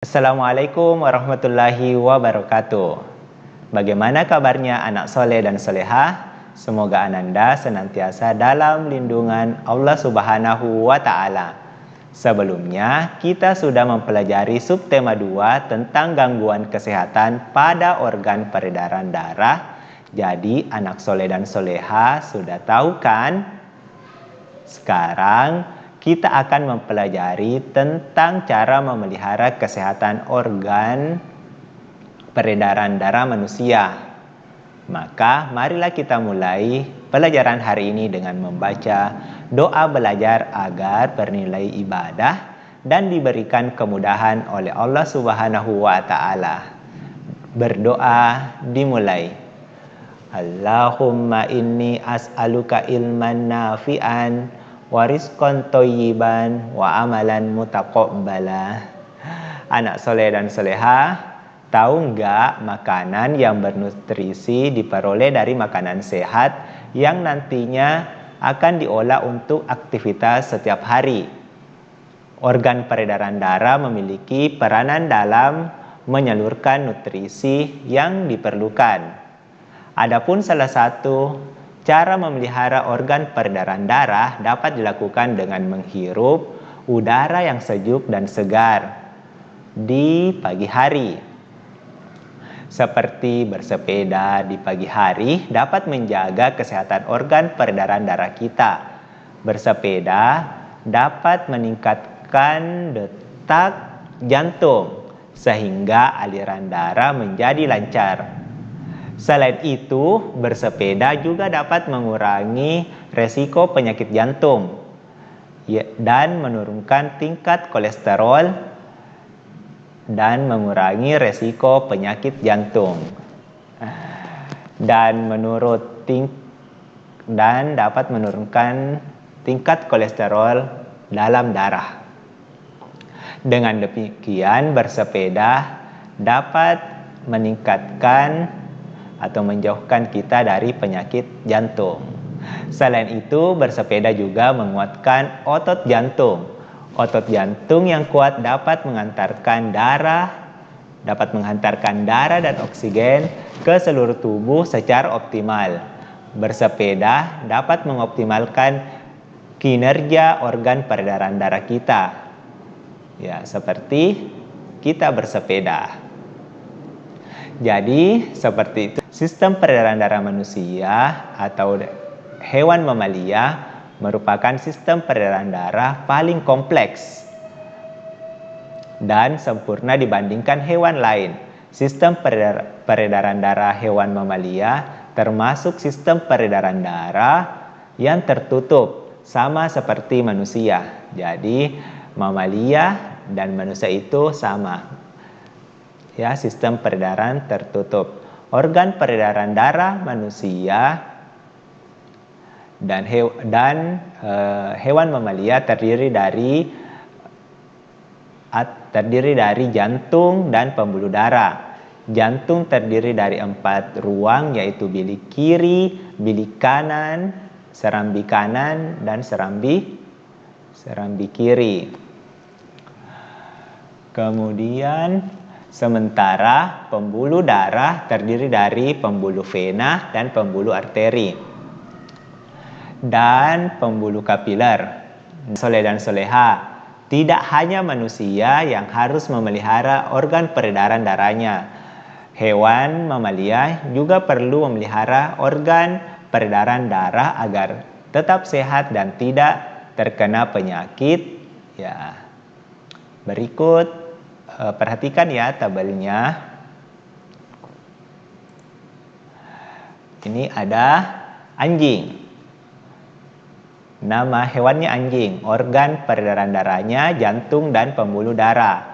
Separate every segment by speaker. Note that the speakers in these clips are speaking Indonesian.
Speaker 1: Assalamualaikum warahmatullahi wabarakatuh. Bagaimana kabarnya anak soleh dan solehah? Semoga Ananda senantiasa dalam lindungan Allah Subhanahu wa Ta'ala. Sebelumnya, kita sudah mempelajari subtema 2 tentang gangguan kesehatan pada organ peredaran darah. Jadi, anak soleh dan solehah sudah tahu kan? Sekarang kita akan mempelajari tentang cara memelihara kesehatan organ peredaran darah manusia. Maka marilah kita mulai pelajaran hari ini dengan membaca doa belajar agar bernilai ibadah dan diberikan kemudahan oleh Allah Subhanahu wa Ta'ala. Berdoa dimulai. Allahumma inni as'aluka ilman nafi'an wa rizqan thayyiban wa amalan mutaqabbala. Anak soleh dan solehah, tahu nggak makanan yang bernutrisi diperoleh dari makanan sehat yang nantinya akan diolah untuk aktivitas setiap hari? Organ peredaran darah memiliki peranan dalam menyalurkan nutrisi yang diperlukan. Adapun salah satu cara memelihara organ peredaran darah dapat dilakukan dengan menghirup udara yang sejuk dan segar di pagi hari. Seperti bersepeda di pagi hari dapat menjaga kesehatan organ peredaran darah kita. Bersepeda dapat meningkatkan detak jantung sehingga aliran darah menjadi lancar. Selain itu, bersepeda juga dapat mengurangi resiko penyakit jantung dan menurunkan tingkat kolesterol dan mengurangi resiko penyakit jantung. Dan dapat menurunkan tingkat kolesterol dalam darah. Dengan demikian, bersepeda dapat meningkatkan atau menjauhkan kita dari penyakit jantung. Selain itu, bersepeda juga menguatkan otot jantung. Otot jantung yang kuat dapat menghantarkan darah dan oksigen ke seluruh tubuh secara optimal. Bersepeda dapat mengoptimalkan kinerja organ peredaran darah kita. Ya, seperti kita bersepeda. Jadi, seperti itu. Sistem peredaran darah manusia atau hewan mamalia merupakan sistem peredaran darah paling kompleks dan sempurna dibandingkan hewan lain. Sistem peredaran darah hewan mamalia termasuk sistem peredaran darah yang tertutup, sama seperti manusia. Jadi, mamalia dan manusia itu sama. Ya, sistem peredaran tertutup. Organ peredaran darah manusia dan hewan mamalia terdiri dari jantung dan pembuluh darah. Jantung terdiri dari 4 ruang, yaitu bilik kiri, bilik kanan, serambi kanan, dan serambi kiri. Kemudian sementara pembuluh darah terdiri dari pembuluh vena dan pembuluh arteri dan pembuluh kapiler. Soleh dan soleha, tidak hanya manusia yang harus memelihara organ peredaran darahnya. Hewan mamalia juga perlu memelihara organ peredaran darah agar tetap sehat dan tidak terkena penyakit. Ya. Berikut perhatikan ya tabelnya. Ini ada anjing. Nama hewannya anjing. Organ peredaran darahnya jantung dan pembuluh darah.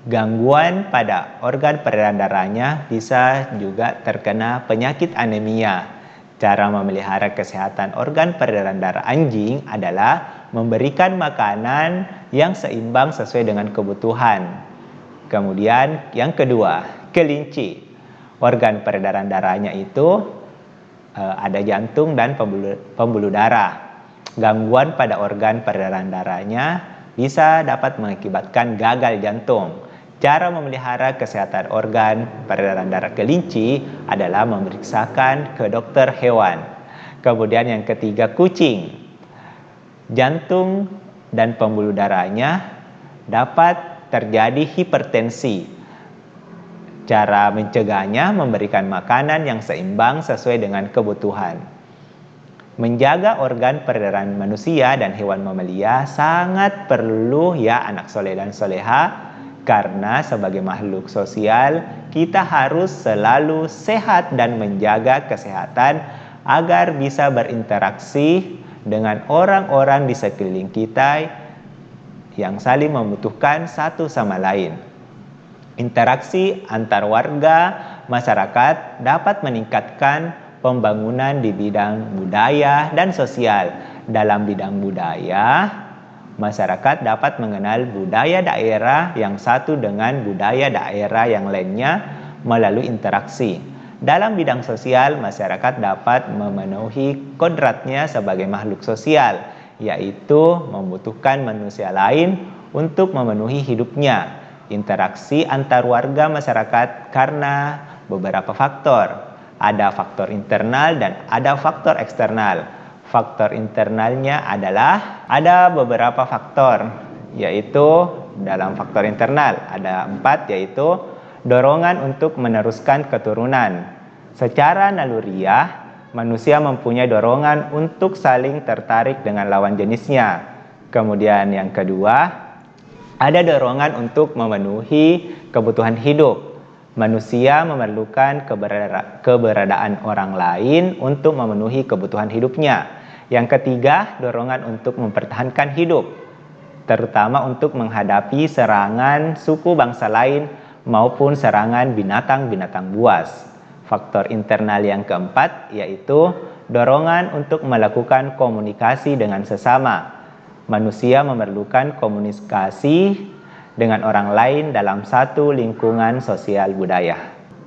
Speaker 1: Gangguan pada organ peredaran darahnya bisa juga terkena penyakit anemia. Cara memelihara kesehatan organ peredaran darah anjing adalah memberikan makanan yang seimbang sesuai dengan kebutuhan. Kemudian yang kedua, kelinci. Organ peredaran darahnya itu ada jantung dan pembuluh darah. Gangguan pada organ peredaran darahnya bisa dapat mengakibatkan gagal jantung. Cara memelihara kesehatan organ peredaran darah kelinci adalah memeriksakan ke dokter hewan. Kemudian yang ketiga, kucing. Jantung dan pembuluh darahnya dapat terjadi hipertensi. Cara mencegahnya memberikan makanan yang seimbang sesuai dengan kebutuhan. Menjaga organ peredaran manusia dan hewan mamalia sangat perlu ya anak soleh dan soleha, karena sebagai makhluk sosial kita harus selalu sehat dan menjaga kesehatan agar bisa berinteraksi dengan orang-orang di sekeliling kita yang saling membutuhkan satu sama lain. Interaksi antar warga masyarakat dapat meningkatkan pembangunan di bidang budaya dan sosial. Dalam bidang budaya, masyarakat dapat mengenal budaya daerah yang satu dengan budaya daerah yang lainnya melalui interaksi. Dalam bidang sosial, masyarakat dapat memenuhi kodratnya sebagai makhluk sosial, yaitu membutuhkan manusia lain untuk memenuhi hidupnya. Interaksi antar warga masyarakat karena beberapa faktor. Ada faktor internal dan ada faktor eksternal. Faktor internalnya adalah ada beberapa faktor, yaitu dalam faktor internal ada 4, yaitu dorongan untuk meneruskan keturunan. Secara naluriah, manusia mempunyai dorongan untuk saling tertarik dengan lawan jenisnya. Kemudian yang kedua, ada dorongan untuk memenuhi kebutuhan hidup. Manusia memerlukan keberadaan orang lain untuk memenuhi kebutuhan hidupnya. Yang ketiga, dorongan untuk mempertahankan hidup, terutama untuk menghadapi serangan suku bangsa lain maupun serangan binatang-binatang buas. Faktor internal yang keempat yaitu dorongan untuk melakukan komunikasi dengan sesama. Manusia memerlukan komunikasi dengan orang lain dalam satu lingkungan sosial budaya.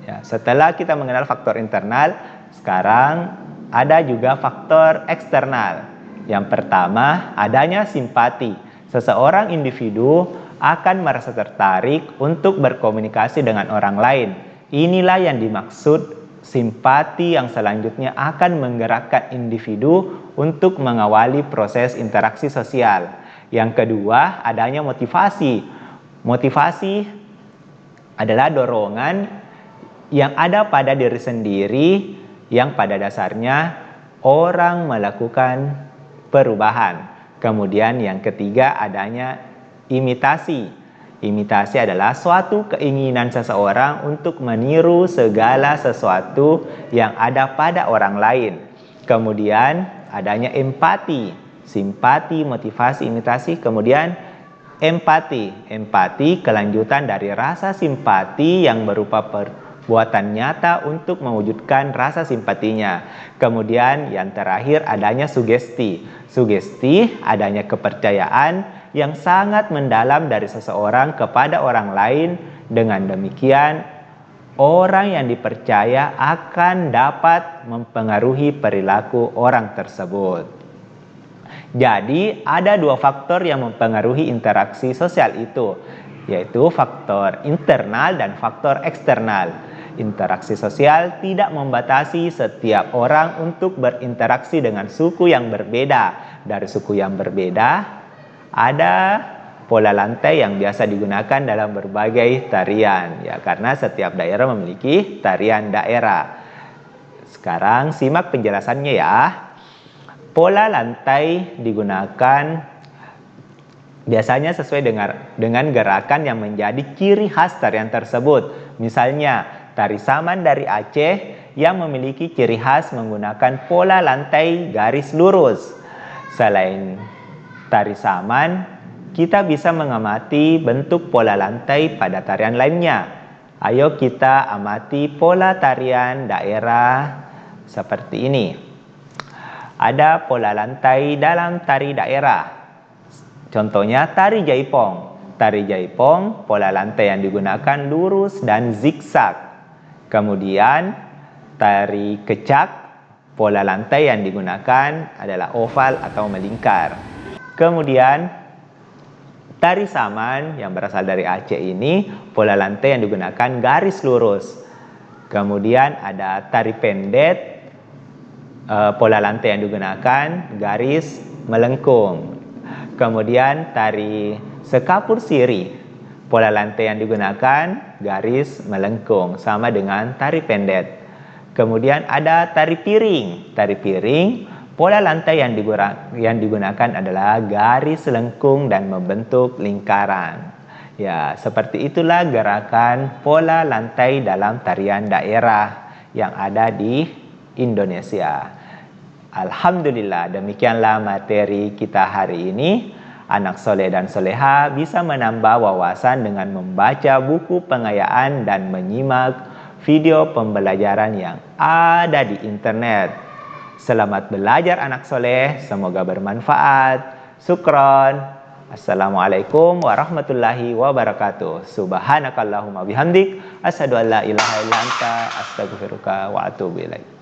Speaker 1: Ya, setelah kita mengenal faktor internal, sekarang ada juga faktor eksternal. Yang pertama, adanya simpati. Seseorang individu akan merasa tertarik untuk berkomunikasi dengan orang lain. Inilah yang dimaksud simpati yang selanjutnya akan menggerakkan individu untuk mengawali proses interaksi sosial. Yang kedua, adanya motivasi. Motivasi adalah dorongan yang ada pada diri sendiri yang pada dasarnya orang melakukan perubahan. Kemudian yang ketiga adanya imitasi. Imitasi adalah suatu keinginan seseorang untuk meniru segala sesuatu yang ada pada orang lain. Kemudian adanya empati, simpati, motivasi, imitasi. Kemudian empati. Empati kelanjutan dari rasa simpati yang berupa perbuatan nyata untuk mewujudkan rasa simpatinya. Kemudian yang terakhir adanya sugesti. Sugesti adanya kepercayaan yang sangat mendalam dari seseorang kepada orang lain. Dengan demikian, orang yang dipercaya akan dapat mempengaruhi perilaku orang tersebut. Jadi, ada dua faktor yang mempengaruhi interaksi sosial itu, yaitu faktor internal dan faktor eksternal. Interaksi sosial tidak membatasi setiap orang untuk berinteraksi dengan suku yang berbeda. Dari suku yang berbeda, ada pola lantai yang biasa digunakan dalam berbagai tarian, ya, karena setiap daerah memiliki tarian daerah. Sekarang simak penjelasannya ya. Pola lantai digunakan biasanya sesuai dengan gerakan yang menjadi ciri khas tarian tersebut. Misalnya, tari saman dari Aceh yang memiliki ciri khas menggunakan pola lantai garis lurus. Selain tari saman, kita bisa mengamati bentuk pola lantai pada tarian lainnya. Ayo kita amati pola tarian daerah seperti ini. Ada pola lantai dalam tari daerah. Contohnya tari jaipong. Tari jaipong, pola lantai yang digunakan lurus dan zigzag. Kemudian tari kecak, pola lantai yang digunakan adalah oval atau melingkar. Kemudian Tari saman yang berasal dari Aceh ini, pola lantai yang digunakan garis lurus. Kemudian ada tari pendet, pola lantai yang digunakan garis melengkung. Kemudian tari sekapur siri, pola lantai yang digunakan garis melengkung, sama dengan tari pendet. Kemudian ada tari piring. Tari piring, pola lantai yang digunakan adalah garis lengkung dan membentuk lingkaran. Ya, seperti itulah gerakan pola lantai dalam tarian daerah yang ada di Indonesia. Alhamdulillah, demikianlah materi kita hari ini. Anak soleh dan soleha bisa menambah wawasan dengan membaca buku pengayaan dan menyimak video pembelajaran yang ada di internet. Selamat belajar anak soleh, semoga bermanfaat. Syukron. Assalamualaikum warahmatullahi wabarakatuh. Subhanakallahumma bihamdik, asyhadu an la ilaha illa anta, astaghfiruka wa atubu ilaik.